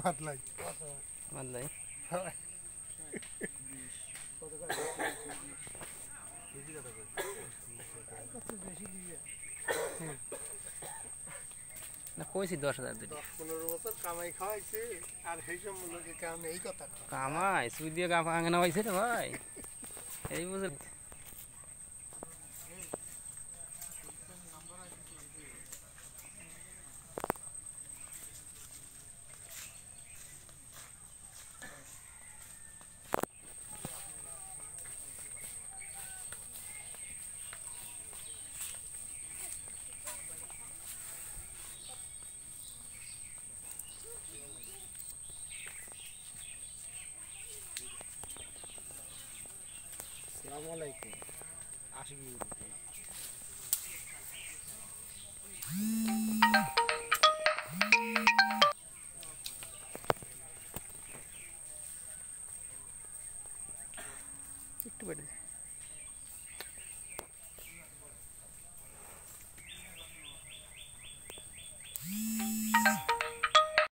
মাতলাই মাতলাই না কইছি 10,000 দিই 10-15 বছর কামাই খাওয়াইছে আর সেই সব লোকে কাম এই কথা কামাই সুই দিয়ে গা ভাঙানো হয়েছে রে ভাই এই বুঝে আসসালামু আলাইকুম আশিক একটু বেড়ে